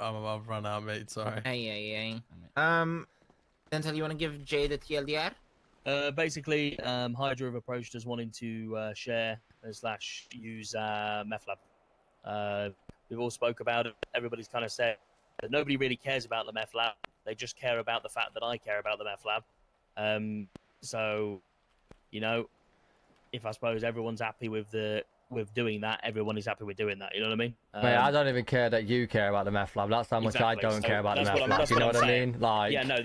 I've run out, mate. Sorry. Hey. Denzel, you want to give Jay the TLDR? Basically, Hydra have approached us wanting to share / use meth lab. We've all spoke about it. Everybody's kind of said that nobody really cares about the meth lab. They just care about the fact that I care about the meth lab. So, you know, if I suppose everyone's happy with doing that, everyone is happy with doing that. You know what I mean? Mate, I don't even care that you care about the meth lab. That's how much Exactly. I don't care about the That's meth lab. You know what I mean? Like, yeah, no,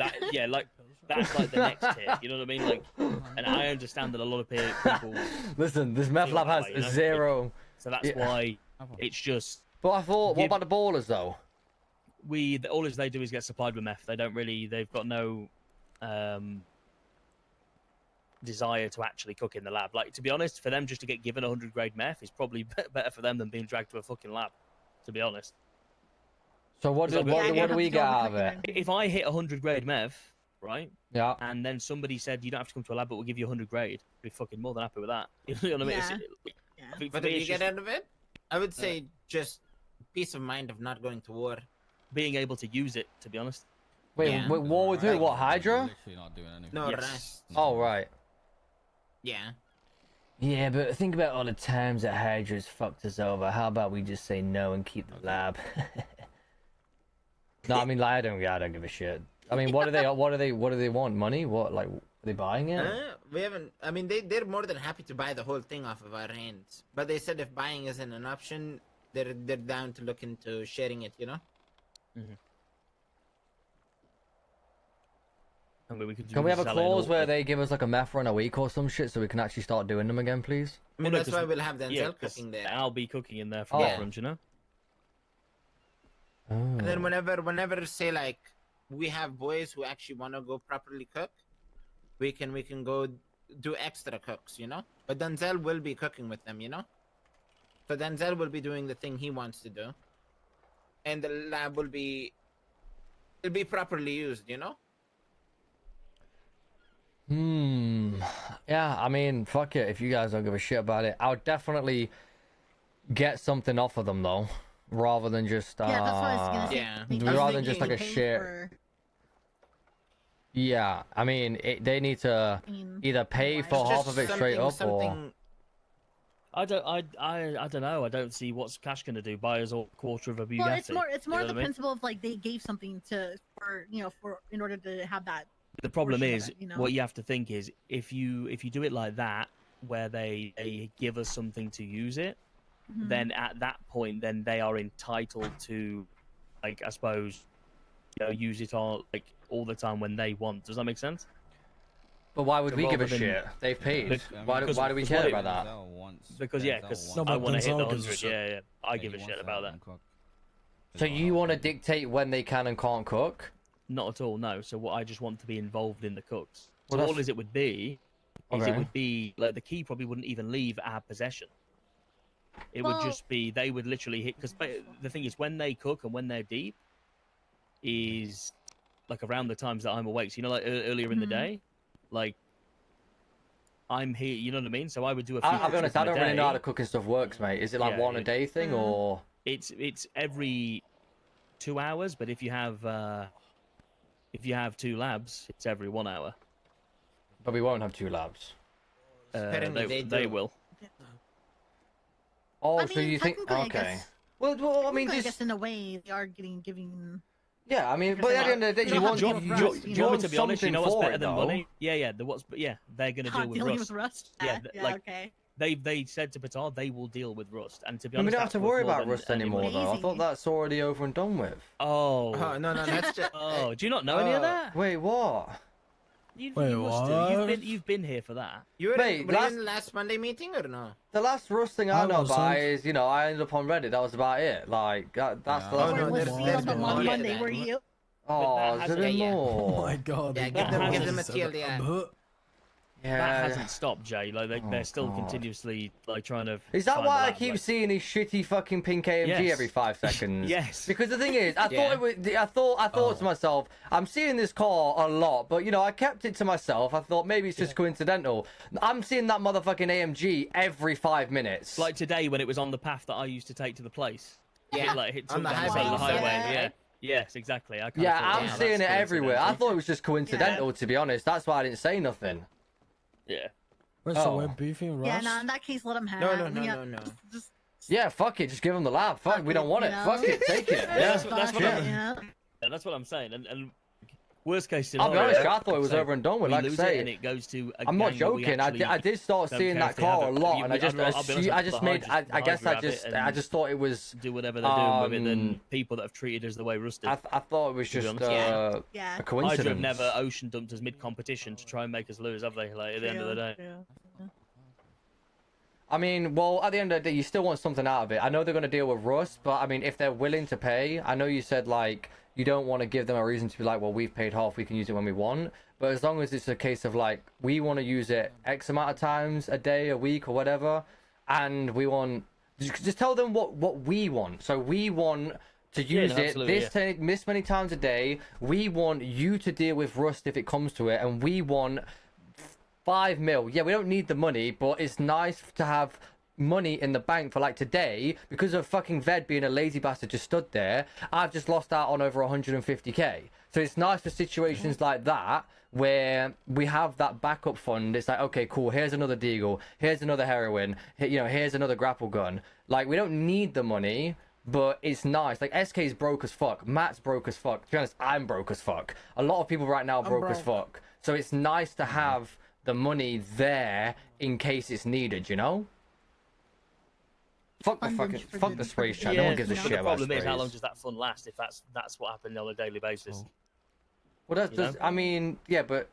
that's like the next tier. You know what I mean? Like, and I understand that a lot of people. Listen, this meth lab has zero. So that's why it's just. But I thought, what about the ballers though? All they do is get supplied with meth. They don't really. They've got no desire to actually cook in the lab. Like, to be honest, for them just to get given 100 grade meth is probably better for them than being dragged to a fucking lab. To be honest. So what do we get out of it? If I hit 100 grade meth, right? Yeah. And then somebody said you don't have to come to a lab, but we'll give you 100 grade. I'd be fucking more than happy with that. You know what I mean? Yeah. But if you get out of it, I would say just peace of mind of not going to war. Being able to use it, to be honest. Wait, war with who? What, Hydra? Not doing anything. No, yes. Rust. Oh, right. Yeah. Yeah, but think about all the times that Hydra's fucked us over. How about we just say no and keep the lab? No, I mean, like, I don't give a shit. I mean, what do they want? Money? What, like, are they buying it? We haven't. I mean, they're more than happy to buy the whole thing off of our hands. But they said if buying isn't an option, they're down to look into sharing it. You know. Mm-hmm. I mean, can we have a clause where they give us like a meth run a week or some shit so we can actually start doing them again, please? I mean, that's why we'll have Denzel cooking there. I'll be cooking in there for meth runs, you know. Oh. And then whenever say like we have boys who actually want to go properly cook, we can go do extra cooks, you know. But Denzel will be cooking with them, you know. So Denzel will be doing the thing he wants to do, and the lab will be properly used, you know. Yeah, I mean, fuck it. If you guys don't give a shit about it, I would definitely get something off of them though, rather than just yeah, that's what I was gonna say. Yeah. Rather than just like a share. Yeah, I mean, they need to either pay for half of it straight up or. I don't know. I don't see what's Cash gonna do. Buy us a quarter of a Bugatti. Well, it's more the principle of like they gave something for in order to have that. The problem is, what you have to think is, if you do it like that, where they give us something to use it, then at that point, then they are entitled to, like, I suppose, use it all the time when they want. Does that make sense? But why would we give a shit? They've paid. Why do we care about that? Because I want to hit the 100. Yeah. I give a shit about that. So you want to dictate when they can and can't cook? Not at all, no. So I just want to be involved in the cooks. So Well, all as it would be, is it would be like the key probably wouldn't even leave our possession. It would just be they would literally hit, because the thing is when they cook and when they're deep is like around the times that I'm awake. So like earlier in the day, like I'm here. You know what I mean? So I would do a few. I'll be honest. I don't really know how the cooking stuff works, mate. Is it like one a day thing or? It's every 2 hours, but if you have 2 labs, it's every 1 hour. But we won't have 2 labs. They will. Oh, I so mean, you think? Okay. Well, I mean, I guess in a way they are giving. Yeah, I mean, but at the end of the day, you want me to be honest. You know what's better than though? money? Yeah. They're gonna deal with dealing rust. with rust. Yeah, Okay. They said to Petard they will deal with rust, and to be I mean, honest, we don't have to worry about rust anymore, though. I Easy. thought that's already over and done with. Oh. No, that's just. Oh, do you not know any of that? Wait, what? You must do. You've been here for that. You were Mate, in the last Monday meeting or no? The last rust thing I know about is, I ended up on Reddit. That was about it. Like, that's the last no, Where there's been on more Monday than were that. you? Oh, is there more? Oh my god. Yeah, give them a TLDR. Yeah. That hasn't stopped, Jay. Like they're still continuously trying to. Is that find why the I lab, keep seeing his shitty fucking pink AMG Yes. every 5 seconds? Yes. Because the thing is, I thought to myself, I'm seeing this car a lot, but I kept it to myself. I thought maybe it's just coincidental. I'm seeing that motherfucking AMG every 5 minutes. Like today when it was on the path that I used to take to the place. Yeah. It hit On the down the side of the highway. highway. Yes, exactly. I Yeah, thought, I'm wow, seeing it that's everywhere. I coincidental. thought it was just coincidental, to be honest. That's why I didn't say nothing. Yeah. Wait, so Oh. we're beefing Rust? Yeah, no, in that case, let him have. No. Just Yeah, fuck it. Just give them the lab. Fuck, Fuck we don't it, want you it. know? Fuck it. Take it. Yeah, Yeah. that's what fuck I'm- it, you know? Yeah, that's what I'm saying. And worst case I'll scenario. be honest, I thought it was so over and done with. we Like I lose say, it and it goes to a I'm not gang that we joking. actually I did start don't seeing care that if they have car a it. lot, and I just, I'll be honest, I just the made. Hydra- I the guess I Hydra have just, it I and just thought it was. do whatever they're doing with it than Um, people that have treated us the way Rusted. I thought it was To be just honest. Yeah. a Hydra coincidence. have never ocean dumped us mid competition to try and make us lose, have they? Like at the end of the day. Yeah. I mean, well, at the end of the day, you still want something out of it. I know they're going to deal with Rust, but I mean, if they're willing to pay, I know you said like you don't want to give them a reason to be like, well, we've paid half, we can use it when we want. But as long as it's a case of like we want to use it X amount of times a day, a week, or whatever, and we want, just tell them what we want. So we want to Yeah, use no, it absolutely, this many times a day. We want you to deal with Rust if it comes to it, and we want 5 mil. Yeah, we don't need the money, but it's nice to have money in the bank for like today because of fucking Ved being a lazy bastard just stood there. I've just lost out on over 150k. So it's nice for situations like that where we have that backup fund. It's like, okay, cool, here's another deagle, here's another heroin, here's another grapple gun. Like, we don't need the money, but it's nice. Like, SK's broke as fuck, Matt's broke as fuck. To be honest, I'm broke as fuck. A lot of people right now are broke as fuck. So it's nice to have the money there in case it's needed, you know? Fuck the Fundage fucking, for fuck the- the sprays for chat. the- No Yeah, one gives a but but shit the about problem is, how long sprays. does that fund last if that's what happened on a daily basis? Well, that's you just, know? I mean, yeah, but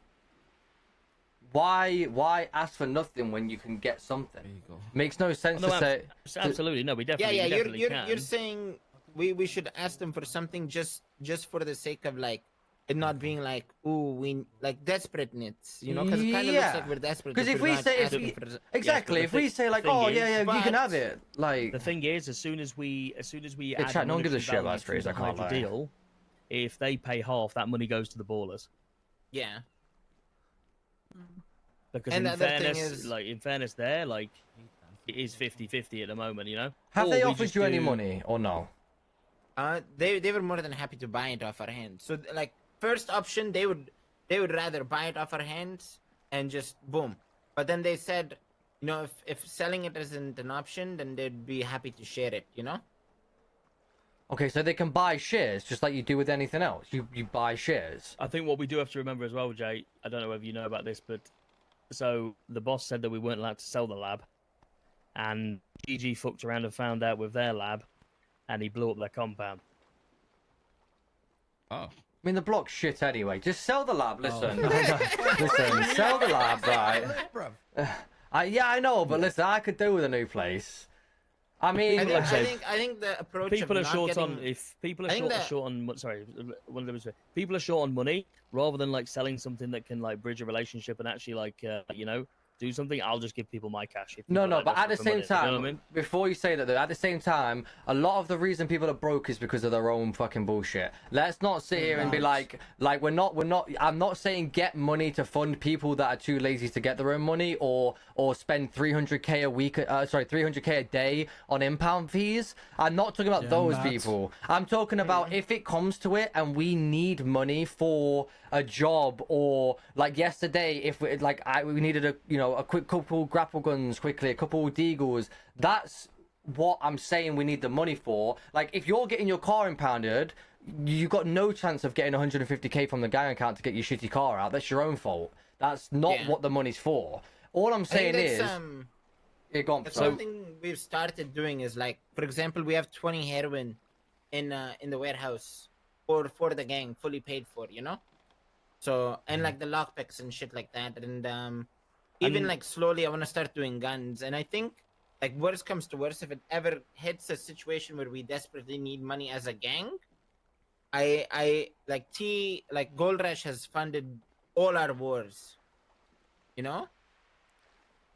why ask for nothing when you can get something? There you go. Makes no sense No, to say. Absolutely, no, we definitely, Yeah, we you're definitely you're can. you're saying we should ask them for something just for the sake of like it not being like, ooh, we like desperate needs, you know, because it kind of Yeah. looks like we're desperate. Because if we're we not say, asking for the- exactly, the if we thing- say like, thing oh is- yeah, you can have but- it, like, The thing is, as soon as we Yeah, add chat, no one gives a monetary shit about value sprays, to I the can't Hydra lie. deal, if they pay half, that money goes to the ballers. Yeah. Because And in the other thing fairness, is- in fairness, there, like, it is 50-50 at the moment, you know. have Or they we offered just you any do- money or no? They were more than happy to buy it off our hands. So like first option, they would rather buy it off our hands and just boom. But then they said, you know, if selling it isn't an option, then they'd be happy to share it. You know. Okay, so they can buy shares just like you do with anything else. You buy shares. I think what we do have to remember as well, Jay, I don't know whether you know about this, but so the boss said that we weren't allowed to sell the lab, and GG fucked around and found out with their lab, and he blew up their compound. Oh. I mean, the block's shit anyway. Just sell the lab. Listen, listen, sell the lab, right? Bruv. Yeah, I know, but listen, I could do with a new place. I mean, I say- think the approach People of are not short getting... on if people are I think short on sorry, one of them was people are short on money rather than like selling something that can like bridge a relationship and actually like you know do something. I'll just give people my cash. If no, people are, no, like, but at the desperate for same money, time, you know what I mean? before you say that, though, at the same time, a lot of the reason people are broke is because of their own fucking bullshit. Let's not sit here and be like we're not. I'm not saying get money to fund people that are too lazy to get their own money or spend 300k a week, 300k a day on impound fees. I'm not talking about Yeah, those Matt. people. I'm talking about if it comes to it and we need money for a job, or like yesterday, if we we needed a quick couple grapple guns quickly, a couple deagles. That's what I'm saying we need the money for. Like, if you're getting your car impounded, you've got no chance of getting 150k from the gang account to get your shitty car out. That's your own fault. That's not what the money's for. All I'm I think saying is, that's, go on. that's So, something we've started doing is like, for example, we have 20 heroin in the warehouse for the gang, fully paid for, you know. So and like the lockpicks and shit like that, and even like slowly, I want to start doing guns. And I think like worst comes to worst, if it ever hits a situation where we desperately need money as a gang, I like Gold Rush has funded all our wars, you know.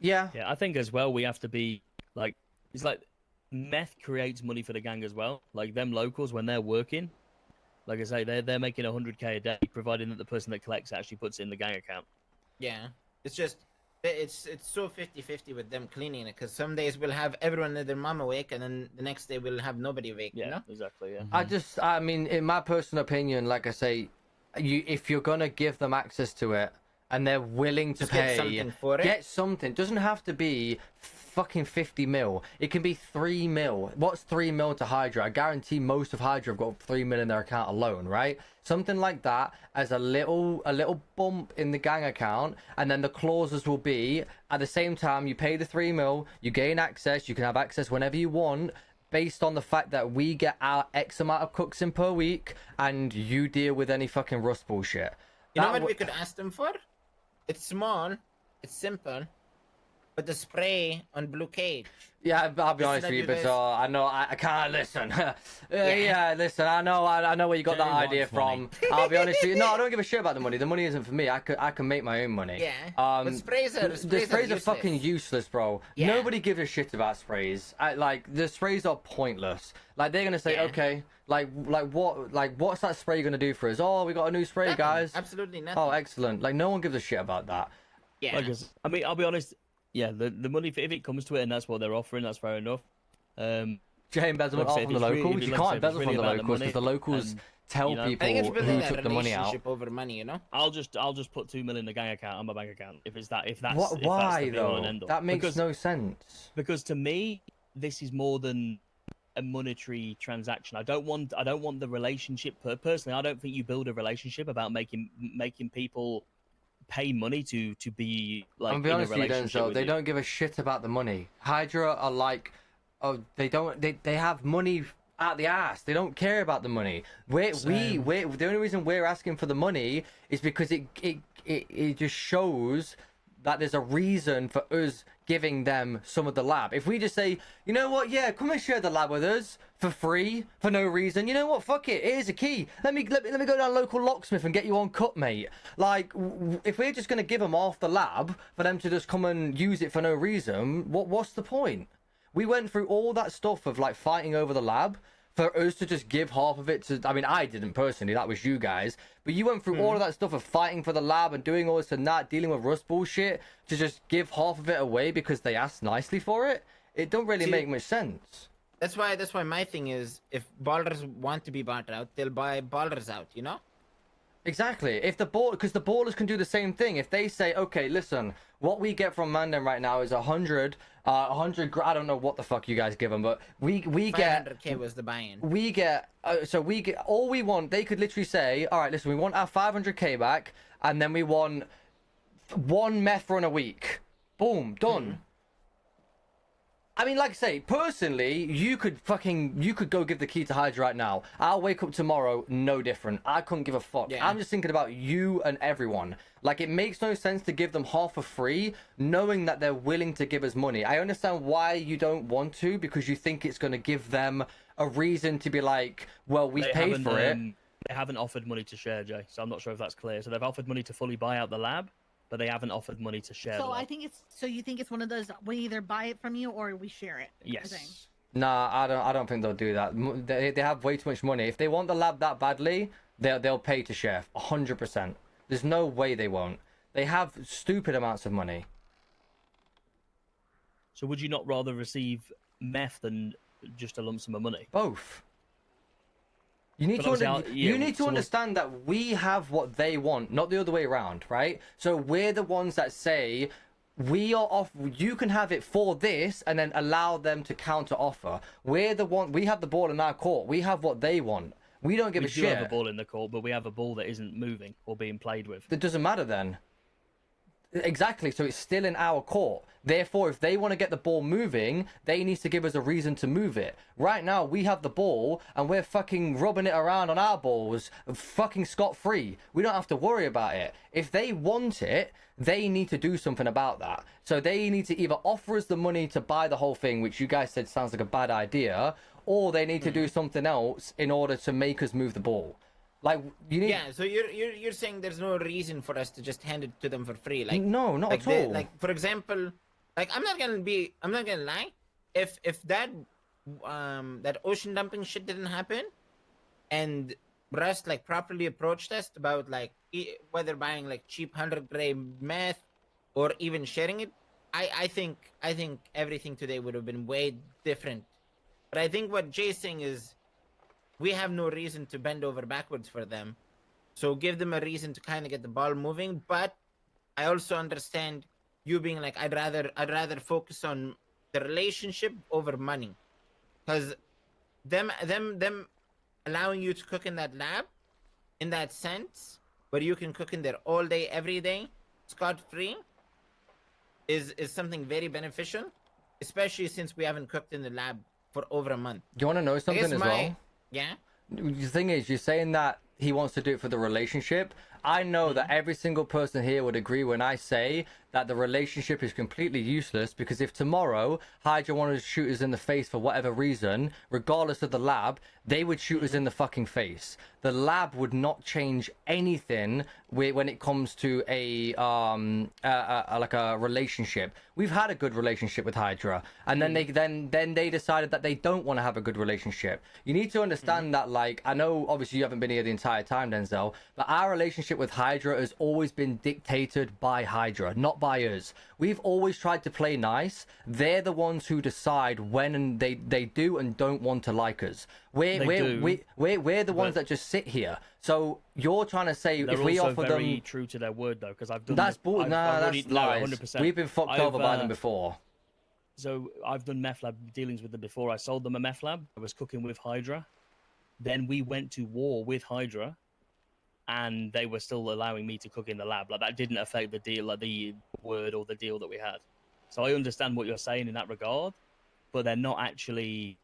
yeah. Yeah, I think as well we have to be like it's like meth creates money for the gang as well. Like them locals when they're working, like I say, they're making 100k a day, providing that the person that collects actually puts it in the gang account. Yeah, it's just it's so 50-50 with them cleaning it, because some days we'll have everyone and their mom awake, and then the next day we'll have nobody awake. Yeah, You know? exactly. Yeah. I mean, in my personal opinion, like I say, if you're gonna give them access to it and they're willing to Just pay, get something for it. get something. Doesn't have to be fucking 50 mil. It can be 3 mil. What's 3 mil to Hydra? I guarantee most of Hydra have got 3 mil in their account alone, right? Something like that as a little bump in the gang account, and then the clauses will be at the same time you pay the 3 mil, you gain access, you can have access whenever you want, based on the fact that we get our X amount of cooks in per week, and you deal with any fucking Rust bullshit. You know what we could ask them for? It's small, it's simple, but the spray on blue cage. Yeah, I'll be honest with you, but I know I can't listen. Yeah, listen, I know where you got Jerry that idea wants from. money. I'll be honest with you. No, I don't give a shit about the money. The money isn't for me. I can make my own money. Yeah. But sprays the sprays are fucking useless. useless, bro. Yeah. Nobody gives a shit about sprays. Like the sprays are pointless. Like they're gonna say, Yeah. okay, what's that spray gonna do for us? Oh, we got a new spray, Nothing. guys. Absolutely nothing. Oh, excellent. Like no one gives a shit about that. Yeah. Like, I mean, I'll be honest. Yeah, the money, if it comes to it and that's what they're offering, that's fair enough. Jay embezzlement Like I off said, from the if it's really- locals. if you like I can't said, if it's embezzle from really the about the locals because the money locals and, tell you know, people I think it's who building that took the money out. relationship over money, you know? I'll just put 2 million in the gang account on my bank account if that's Why if that's the be all and though? end all. That makes because, no sense. because to me this is more than a monetary transaction. I don't want the relationship. Personally, I don't think you build a relationship about making people pay money to be like I'm gonna be in honest a with you, relationship Denzel. with They you. don't give a shit about the money. Hydra are like, oh, they don't. They have money out the ass. They don't care about the money. We're the only reason we're asking for the money is because it just shows that there's a reason for us giving them some of the lab. If we just say, you know what, yeah, come and share the lab with us for free, for no reason. You know what, fuck it, here's a key. Let me go down local locksmith and get you on cut, mate. Like, if we're just gonna give them half the lab for them to just come and use it for no reason, what's the point? We went through all that stuff of like fighting over the lab for us to just give half of it to. I mean, I didn't personally, that was you guys. But you went through all of that stuff of fighting for the lab and doing all this and that, dealing with Rust bullshit to just give half of it away because they asked nicely for it. It don't really make much sense. That's why my thing is, if ballers want to be bought out, they'll buy ballers out, you know? Exactly. If the ball, because the ballers can do the same thing. If they say, okay, listen, what we get from Mandem right now is 100. I don't know what the fuck you guys give them, but we get 500K was the buy-in. we get all we want. They could literally say, all right, listen, we want our 500K back, and then we want 1 meth run a week. Boom, done. I mean, like I say, personally, you could go give the key to Hydra right now. I'll wake up tomorrow, no different. I couldn't give a fuck. Yeah. I'm just thinking about you and everyone. Like, it makes no sense to give them half for free, knowing that they're willing to give us money. I understand why you don't want to, because you think it's going to give them a reason to be like, well, we've paid for it. They haven't offered money to share, Jay, so I'm not sure if that's clear. So they've offered money to fully buy out the lab, but they haven't offered money to share. So the lab. I think you think it's one of those, we either buy it from you or we share it. Yes. thing. Nah, I don't think they'll do that. They have way too much money. If they want the lab that badly, they'll pay to share 100%. There's no way they won't. They have stupid amounts of money. So would you not rather receive meth than just a lump sum of money? Both. You need But to obviously, yeah, you need to so understand that we have what they want, not the other way around, right? So we're the ones that say we are off. You can have it for this, and then allow them to counter offer. We're the one. We have the ball in our court. We have what they want. We don't give We a do shit. have a ball in the court, but we have a ball that isn't moving or being played with. It doesn't matter then. Exactly, so it's still in our court. Therefore, if they want to get the ball moving, they need to give us a reason to move it. Right now, we have the ball, and we're fucking rubbing it around on our balls, fucking scot-free. We don't have to worry about it. If they want it, they need to do something about that. So they need to either offer us the money to buy the whole thing, which you guys said sounds like a bad idea, or they need to do something else in order to make us move the ball. Like, you need... Yeah, so you're saying there's no reason for us to just hand it to them for free, like No, not like at all. like for example, like I'm not gonna lie, if that that ocean dumping shit didn't happen, and Rust like properly approached us about like whether buying like cheap 100 gram meth or even sharing it, I think everything today would have been way different. But I think what Jay's saying is we have no reason to bend over backwards for them. So give them a reason to kind of get the ball moving. But I also understand you being like, I'd rather focus on the relationship over money. Because them allowing you to cook in that lab, in that sense, where you can cook in there all day, every day, scot-free, is something very beneficial, especially since we haven't cooked in the lab for over a month. Do you want to know something as well? Yeah? The thing is, you're saying that he wants to do it for the relationship. I know that every single person here would agree when I say that the relationship is completely useless, because if tomorrow Hydra wanted to shoot us in the face for whatever reason, regardless of the lab, they would shoot us in the fucking face. The lab would not change anything when it comes to like a relationship. We've had a good relationship with Hydra, and then they decided that they don't want to have a good relationship. You need to understand that, like, I know obviously you haven't been here the entire time, Denzel, but our relationship with Hydra has always been dictated by Hydra, not by us. We've always tried to play nice. They're the ones who decide when they do and don't want to like us. We're the ones that just sit here. So you're trying to say They're if we also offer very them, true to their word, though, because I've done that's I've already, that's lies. 100%. We've been fucked over by them before. So I've done meth lab dealings with them before. I sold them a meth lab. I was cooking with Hydra. Then we went to war with Hydra, and they were still allowing me to cook in the lab. Like, that didn't affect the deal, like the word or the deal that we had. So I understand what you're saying in that regard, but they're not actually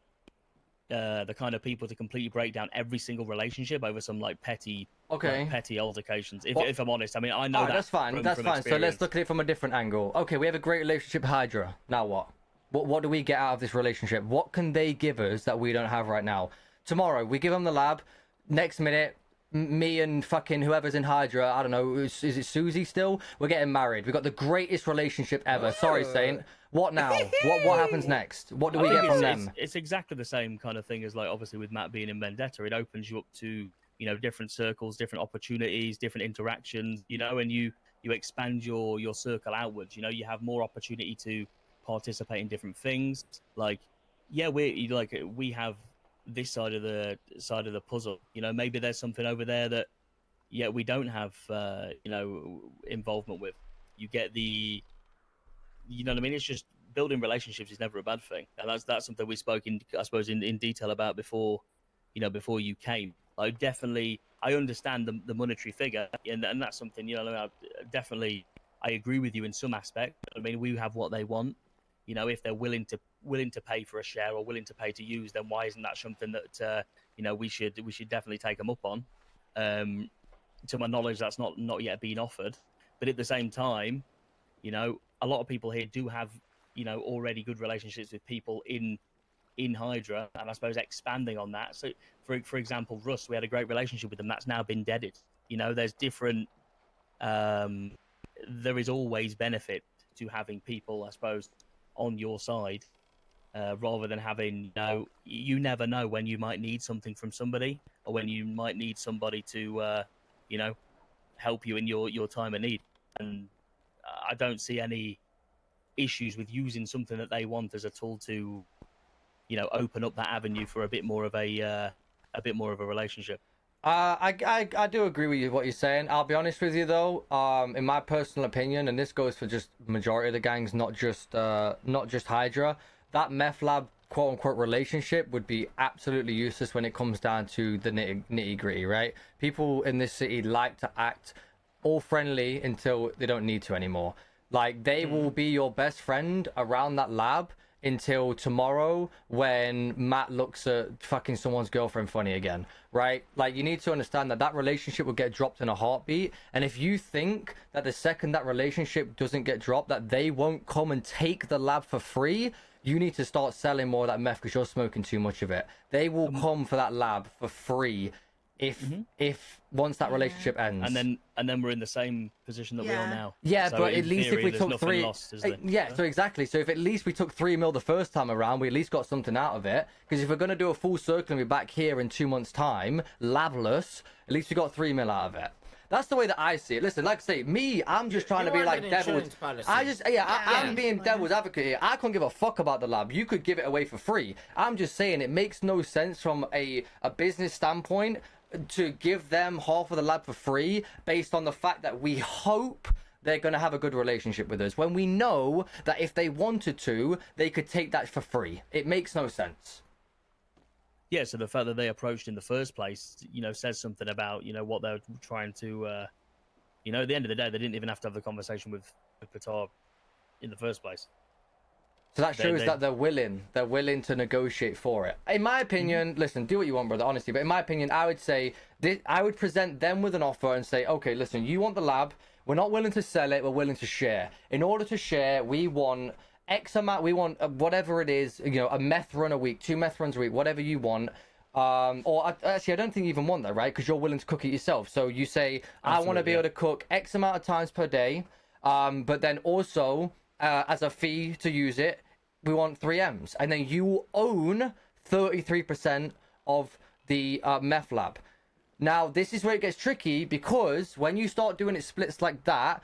the kind of people to completely break down every single relationship over some like petty altercations. If I'm honest, I mean, I know that's fine. That's fine. So let's look at it from a different angle. Okay, we have a great relationship with Hydra. Now what? What do we get out of this relationship? What can they give us that we don't have right now? Tomorrow we give them the lab. Next minute, me and fucking whoever's in Hydra, I don't know, is it Susie still? We're getting married. We've got the greatest relationship ever. Sorry, Saint. What now? What happens next? What do we get from them? It's exactly the same kind of thing as, like, obviously with Matt being in Vendetta, it opens you up to, you know, different circles, different opportunities, different interactions, you know, and you expand your circle outwards. You know, you have more opportunity to participate in different things. Like, yeah, we have this side of the puzzle. You know, maybe there's something over there that we don't have involvement with. You get the, you know what I mean? It's just building relationships is never a bad thing, and that's something we spoke in, I suppose, in detail about before you came. I understand the monetary figure, and that's something, you know, I agree with you in some aspect. I mean, we have what they want. You know, if they're willing to pay for a share or willing to pay to use, then why isn't that something that we should definitely take them up on? To my knowledge, that's not yet been offered. But at the same time, you know, a lot of people here do have, you know, already good relationships with people in Hydra, and I suppose expanding on that. So, for example, Russ, we had a great relationship with them. That's now been deaded. You know, there's different. There is always benefit to having people, I suppose, on your side, rather than having, you never know when you might need something from somebody, or when you might need somebody to, help you in your time of need. And I don't see any issues with using something that they want as a tool to, you know, open up that avenue for a bit more of a relationship. I do agree with what you're saying. I'll be honest with you though. In my personal opinion, and this goes for just majority of the gangs, not just Hydra, that meth lab quote unquote relationship would be absolutely useless when it comes down to the nitty gritty, right? People in this city like to act all friendly until they don't need to anymore. Like, they will be your best friend around that lab until tomorrow when Matt looks at fucking someone's girlfriend funny again, right? Like, you need to understand that relationship will get dropped in a heartbeat. And if you think that the second that relationship doesn't get dropped, that they won't come and take the lab for free, you need to start selling more of that meth because you're smoking too much of it. They will come for that lab for free if once that relationship ends. And then we're in the same position that we are now. Yeah, so but at least theory, if we took three, lost, so exactly. So if at least we took 3 mil the first time around, we at least got something out of it. Because if we're going to do a full circle and be back here in 2 months' time, labless, at least we got 3 mil out of it. That's the way that I see it. Listen, like I say, me, I'm just trying to be like devil's. I'm being devil's advocate here. I couldn't give a fuck about the lab. You could give it away for free. I'm just saying it makes no sense from a business standpoint to give them half of the lab for free based on the fact that we hope they're going to have a good relationship with us when we know that if they wanted to, they could take that for free. It makes no sense. Yeah, so the fact that they approached in the first place, says something about, what they're trying to, at the end of the day, they didn't even have to have the conversation with Qatar in the first place. So that shows that they're willing to negotiate for it. In my opinion, listen, do what you want, brother, honestly, but in my opinion, I would say, I would present them with an offer and say, okay, listen, you want the lab, we're not willing to sell it, we're willing to share. In order to share, we want X amount, we want whatever it is, a meth run a week, 2 meth runs a week, whatever you want. Actually, I don't think you even want that, right? Because you're willing to cook it yourself. So you say, I want to be able to cook X amount of times per day, but then also, as a fee to use it, we want 3Ms. And then you own 33% of the meth lab. Now, this is where it gets tricky, because when you start doing it splits like that,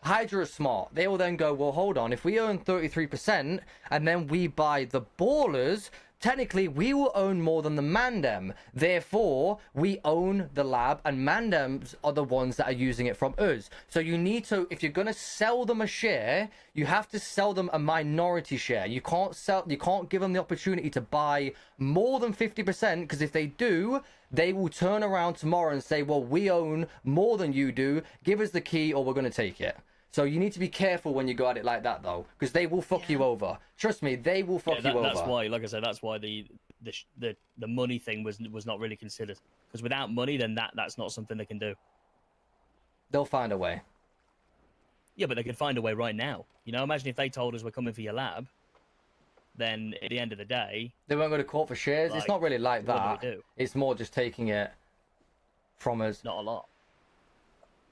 Hydra is smart. They will then go, well, hold on, if we own 33% and then we buy the ballers, technically we will own more than the Mandem. Therefore, we own the lab and Mandems are the ones that are using it from us. So you need to, if you're going to sell them a share, you have to sell them a minority share. You can't give them the opportunity to buy more than 50%, because if they do, they will turn around tomorrow and say, well, we own more than you do, give us the key or we're going to take it. So you need to be careful when you go at it like that, though, because they will fuck you over. Trust me, they will fuck you over. That's why, like I said, that's why the money thing was not really considered. Because without money, then that's not something they can do. They'll find a way. Yeah, but they could find a way right now. Imagine if they told us we're coming for your lab, then at the end of the day, they won't go to court for shares. It's not really like that. What do we do? It's more just taking it from us. Not a lot.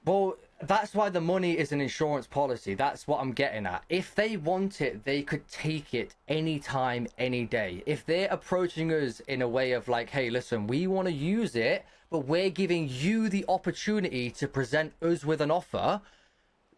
Well, that's why the money is an insurance policy. That's what I'm getting at. If they want it, they could take it anytime, any day. If they're approaching us in a way of like, hey, listen, we want to use it, but we're giving you the opportunity to present us with an offer,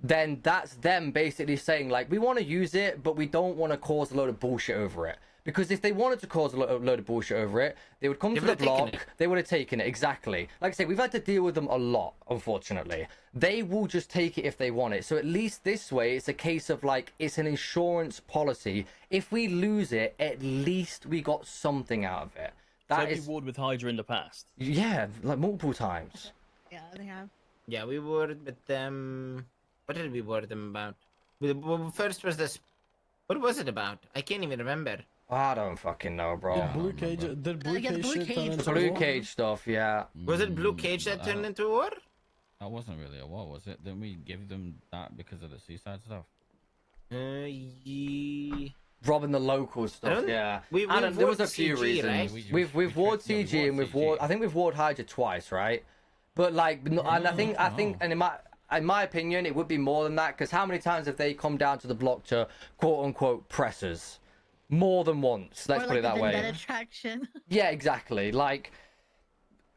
then that's them basically saying, like, we want to use it, but we don't want to cause a load of bullshit over it. Because if they wanted to cause a load of bullshit over it, they would come to the block, they would have taken it, exactly. Like I say, we've had to deal with them a lot, unfortunately. They will just take it if they want it. So at least this way, it's a case of, like, it's an insurance policy. If we lose it, at least we got something out of it. That is... warred with Hydra in the past? Yeah, like multiple times. Yeah, they have. Yeah, we warred with them... What did we ward them about? First was this... What was it about? I can't even remember. I don't fucking know, bro. Did Blue Cage shit turn into Blue war? Cage stuff, yeah. Was it Blue Cage that turned into a war? That wasn't really a war, was it? Didn't we give them that because of the seaside stuff? Robbing the local stuff, yeah. There was a few reasons. Right? We've warred CG and we've warred. I think we've warred Hydra twice, right? But like, and I think, and in my opinion, it would be more than that, because how many times have they come down to the block to quote unquote press us? More than once, let's put it that way. Attraction. Yeah, exactly. Like,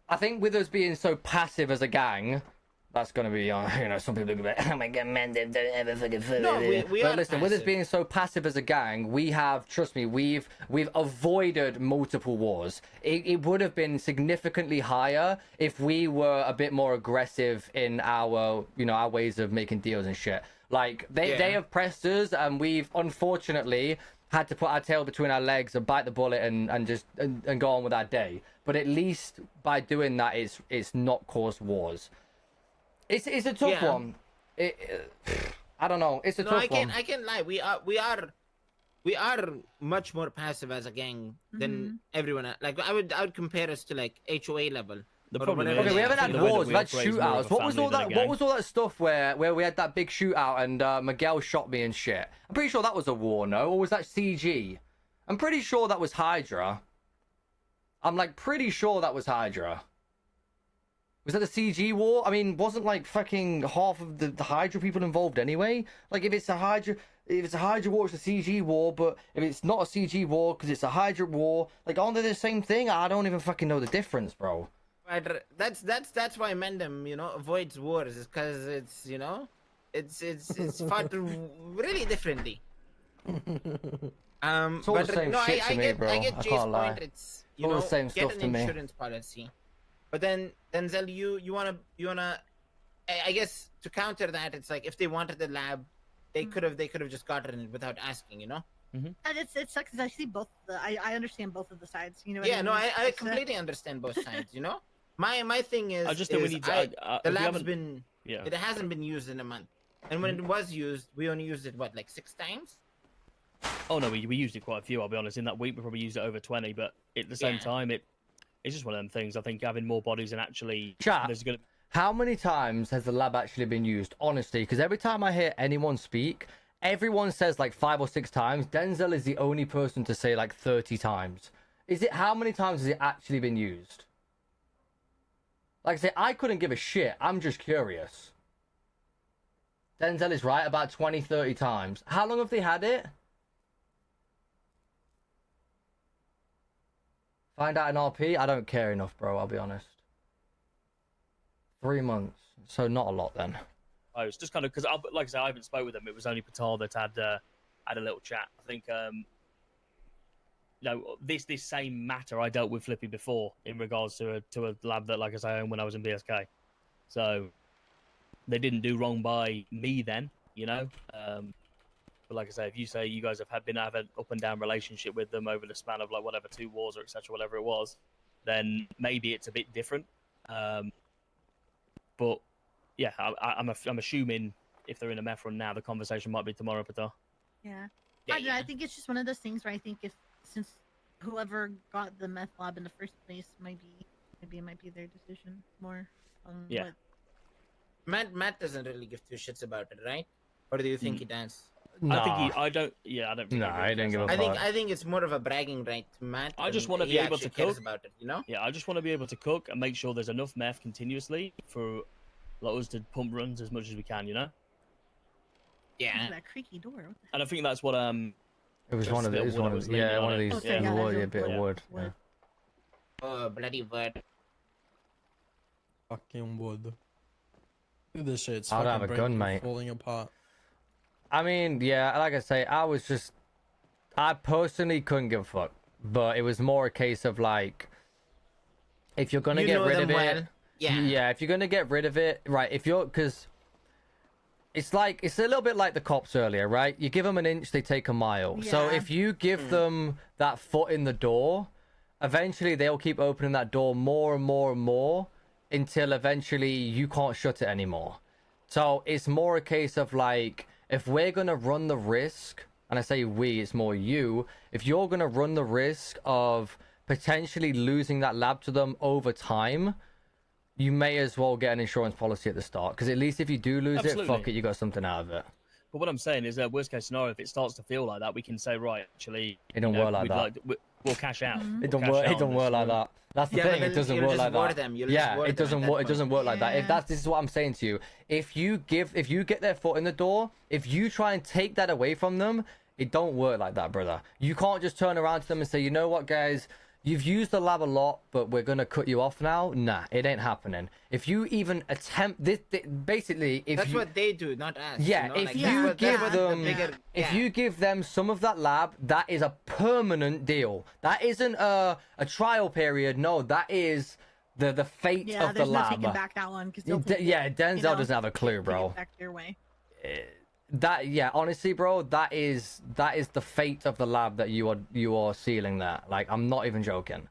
I think with us being so passive as a gang, that's going to be, some people look at, oh my god, man, don't ever fucking fool. No, we but are listen, passive. with us being so passive as a gang, we have, trust me, we've avoided multiple wars. It would have been significantly higher if we were a bit more aggressive in our, our ways of making deals and shit. Like, they have pressed us, and we've, unfortunately, had to put our tail between our legs and bite the bullet and just go on with our day. But at least by doing that, it's not caused wars. It's a tough one. I don't know. It's a tough one. I can't lie. We are much more passive as a gang than everyone else. Like I would compare us to like HOA level. The problem is, okay, we haven't had wars, we've had shootouts. What was all that stuff where we had that big shootout and Miguel shot me and shit? I'm pretty sure that was a war, no? Or was that CG? I'm pretty sure that was Hydra. I'm like pretty sure that was Hydra. Was that the CG war? I mean, wasn't like fucking half of the Hydra people involved anyway? Like if it's a Hydra war, it's a CG war, but if it's not a CG war because it's a Hydra war, like aren't they the same thing? I don't even fucking know the difference, bro. But that's why Mandem, avoids wars, is because it's it's fought really differently. It's all the But same no, shit to me, bro. I get I Jay's can't lie. point. It's All the same get stuff an to me. insurance policy, but then Zel, you wanna I guess to counter that, it's like if they wanted the lab, they could have just gotten it without asking, And it sucks 'cause I see both. I understand both of the sides. You know. Yeah, what no, I mean? I completely understand both sides. My thing is, I just think we need to. the we lab's haven't- been Yeah. it hasn't been used in a month, and when it was used, we only used it like 6 times. Oh no, we used it quite a few. I'll be honest. In that week, we probably used it over 20. But at the same Yeah. time, it's just one of them things. I think having more bodies and actually Chat. there's gonna. How many times has the lab actually been used? Honestly, because every time I hear anyone speak, everyone says like 5 or 6 times. Denzel is the only person to say like 30 times. How many times has it actually been used? Like I say, I couldn't give a shit. I'm just curious. Denzel is right about 20, 30 times. How long have they had it? Find out an RP? I don't care enough, bro. I'll be honest. 3 months. So not a lot then. Oh, it's just kind of because, like I said, I haven't spoke with them. It was only Patal that had a little chat. I think, this same matter I dealt with Flippy before in regards to a lab that, like I say, I owned when I was in BSK. So they didn't do wrong by me then, But like I say, if you say you guys have been having an up and down relationship with them over the span of like whatever 2 wars or etc. whatever it was, then maybe it's a bit different. But yeah, I'm assuming if they're in a meth run now, the conversation might be tomorrow, Patar. Yeah. Yeah, I don't know, yeah. I think it's just one of those things where I think since whoever got the meth lab in the first place, maybe it might be their decision more. Yeah. Matt doesn't really give 2 shits about it, right? Or do you think he does? Nah. I think I don't. Yeah, I don't. Think Nah, he really I don't cares give a about fuck. I think it's more of a bragging right to Matt. I just than wanna he be able actually to cares cook. about it, Yeah, I just want to be able to cook and make sure there's enough meth continuously for like, us to pump runs as much as we can, Look Yeah. at that creaky door. What the And I think that's what It was Just one of the these. wood that was leaning Yeah, on one of it. these. Okay, yeah, wood, that's yeah, a bit of wood. wood. Yeah. Oh, bloody word. Fucking wood. Look at this shit. It's I'd fucking have a breaking, gun, mate. falling apart. I mean, yeah, like I say, I personally couldn't give a fuck, but it was more a case of like, if you're gonna You get know rid them of it, well. Yeah. if you're gonna get rid of it, right? Because it's a little bit like the cops earlier, right? You give them an inch, they take a mile. So Yeah. if you give them that foot in the door, eventually they'll keep opening that door more and more and more until eventually you can't shut it anymore. So it's more a case of like, if we're gonna run the risk, and I say we, it's more you, if you're gonna run the risk of potentially losing that lab to them over time, you may as well get an insurance policy at the start, because at least if you do lose it, Absolutely. fuck it, you got something out of it. But what I'm saying is, worst case scenario, if it starts to feel like that, we can say, right, actually, It don't work like that. We'll cash out. Mhm. It We'll don't cash work. out It don't on work this. like that. That's the Yeah, but thing. It then doesn't you'll work just like ward that. them. You'll just Yeah, ward it them doesn't at that work. It doesn't work like that. Yeah. This is what I'm saying to you. If you get their foot in the door, if you try and take that away from them, it don't work like that, brother. You can't just turn around to them and say, you know what, guys, you've used the lab a lot, but we're gonna cut you off now. Nah, it ain't happening. If you even attempt this, basically, if That's you, what they do, not us. yeah, if you give them, if you give them some of that lab, that is a permanent deal. That isn't a trial period. No, that is the fate Yeah, of the there's no lab. taking back that one because Denzel doesn't have a clue, bro. Back your way. Honestly, bro, that is the fate of the lab that you are sealing there. Like, I'm not even joking.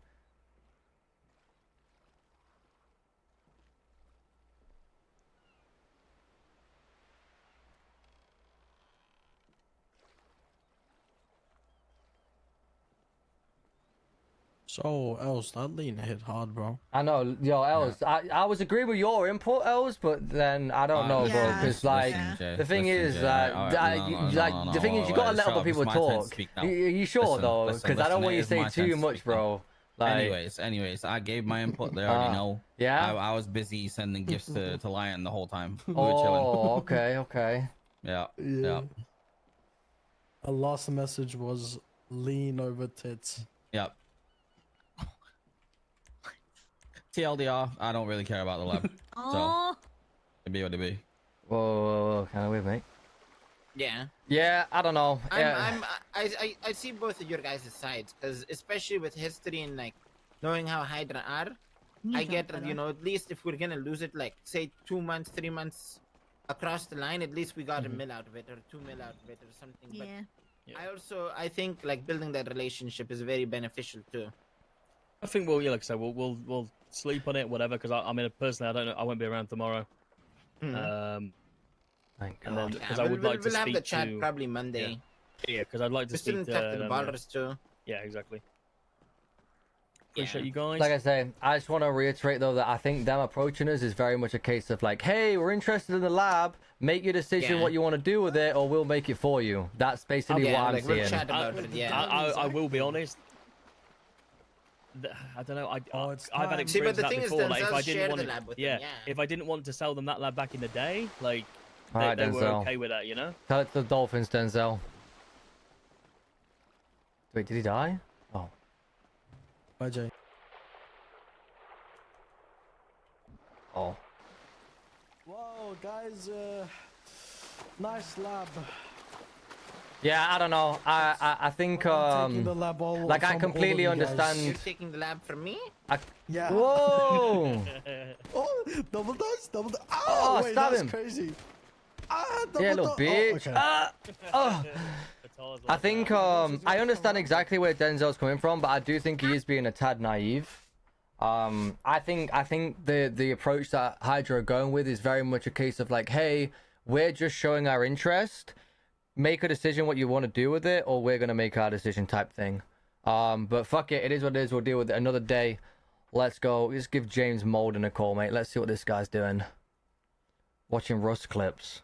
So, Els, that lean hit hard, bro. I know, yo, Els. I was agreeing with your input, Els, but then I don't know, bro, Yeah. because like Listen, the thing is, you gotta let other people talk. You sure though? Because I don't want you to say too much, bro. Like, Anyways, I gave my input. They already know. yeah. I was busy sending gifts to Lion the whole time. We were chilling. Oh, okay. Yeah. A last message was lean over tits. Yep. TLDR, I don't really care about the lab. Oh, It'd be what it be. Whoa, kind of weird, mate. Yeah. Yeah, I don't know. I see both of your guys' sides, because especially with history and like knowing how Hydra are, I get, you know, at least if we're gonna lose it, like say 2 months, 3 months across the line, at least we got a mil out of it or 2 mil out of it or something. yeah. But I think like building that relationship is very beneficial too. I think we'll, yeah, like I said, we'll sleep on it, whatever. Because I mean, personally, I don't know. I won't be around tomorrow. Thank And then God. because I would like to we'll have speak the chat to probably Monday. yeah, because I'd like to We still speak to talk to the them, ballers too. yeah, exactly. Appreciate you guys. Like I say, I just want to reiterate though that I think them approaching us is very much a case of like, hey, we're interested in the lab. Make your decision Yeah. what you want to do with it, or we'll make it for you. That's basically Yeah, what I'm like we'll seeing. chat about it. Yeah. I will be honest. I don't know. Oh, it's I've had time. See, but experience the that thing is, before. Like, if Denzel's I didn't shared want the lab with yeah, them, yeah. if I didn't want to sell them that lab back in the day, like All right, they were Denzel. okay with that, you know. Tell it to the Dolphins, Denzel. Wait, did he die? Oh. Bye, Jay. Oh. Whoa, guys, nice lab. Yeah, I don't know. I think I'm taking the lab all, like, I from all completely of you guys. understand. You're taking the lab from me? Yeah. Whoa! Oh, double dose, double dose. Oh, wait, stab that's him. crazy. Double Yeah, little dose. bitch. Oh. I think I understand exactly where Denzel's coming from, but I do think he is being a tad naive. I think the approach that Hydra are going with is very much a case of like, hey, we're just showing our interest. Make a decision what you want to do with it, or we're gonna make our decision type thing. But fuck it, it is what it is. We'll deal with it another day. Let's go. Let's give James Molden a call, mate. Let's see what this guy's doing. Watching Rust clips.